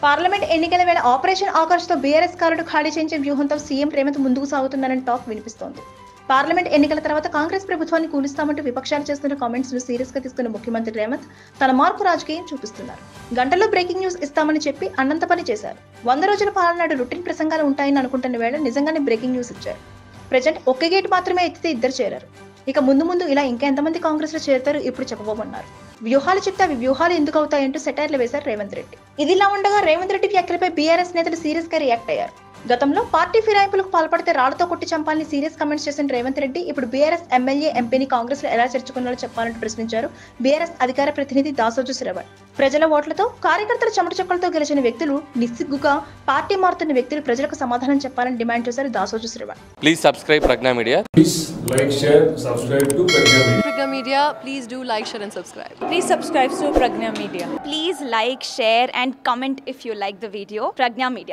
Parliament ఎన్నికల వేళ operation ఆకర్ష్తో BRS కారుడు ఖాళీ చేయించే వ్యూహంతో సీఎం రేవంత్ ముందుకు సాగుతున్నారని టాక్ వినిపిస్తోంది. పార్లమెంట్ ఎన్నికల తర్వాత కాంగ్రెస్ ప్రభుత్వాన్ని కూలుస్తామంటూ విపక్షాలు చేస్తున్న కామెంట్స్ ను సీరియస్ గా తీసుకున్న ముఖ్యమంత్రి రేవంత్ తన మార్పు రాజకీయం చూపిస్తున్నారు. గంటల్లో బ్రేకింగ్ న్యూస్ ఇస్తామని చెప్పి అన్నంత పని చేశారు. 100 రోజుల పాలన నాడు రొటీన్ ప్రసంగాలు ఉంటాయని అనుకుంటున్న వేళ నిజంగానే బ్రేకింగ్ న్యూస్ ఇచ్చారు. ప్రజెంట్ ఒక్క గేట్ మాత్రమే ఎత్తితే ఇద్దరు చేరారు. ఇక ముందు ఇలా ఇంకా ఎంతమంది కాంగ్రెస్ లో చేరుతారు ఇప్పుడు చెప్పబోమన్నారు. వ్యూహాలు చెప్తే అవి వ్యూహాలు ఎందుకు అవుతాయంటూ సెటైర్లు వేశారు రేవంత్ రెడ్డి. ఇదిలా ఉండగా రేవంత్ రెడ్డి వ్యాఖ్యలపై బీఆర్ఎస్ నేతలు సీరియస్ గా రియాక్ట్ అయ్యారు. గతంలో పార్టీ ఫిరాయింపులకు పాల్పడితే రాళ్లతో కొట్టి చంపాలని సీరియస్ కమెంట్స్ చేసిన రేవంత్ రెడ్డి ఇప్పుడు బీఆర్ఎస్ ఎమ్మెల్యే ఎంపీని కాంగ్రెస్ లో ఎలా చేర్చుకున్నారో చెప్పాలంటూ ప్రశ్నించారు బీఆర్ఎస్ అధికార ప్రతినిధి దాసోజు శ్రవణ్. ప్రజల ఓట్లతో కార్యకర్తల చెమట చుక్కలతో గెలిచిన వ్యక్తులు నిస్సిగ్గుగా పార్టీ మారుతున్న వ్యక్తులు ప్రజలకు సమాధానం చెప్పాలని డిమాండ్ చేశారు Dasoju Shravan. Please subscribe Pragna Media. Please like, share, subscribe to Pragna Media. Pragna Media, please do like, share and subscribe. Please subscribe to Pragna Media. Please like, share and comment if you like the video. Pragna Media.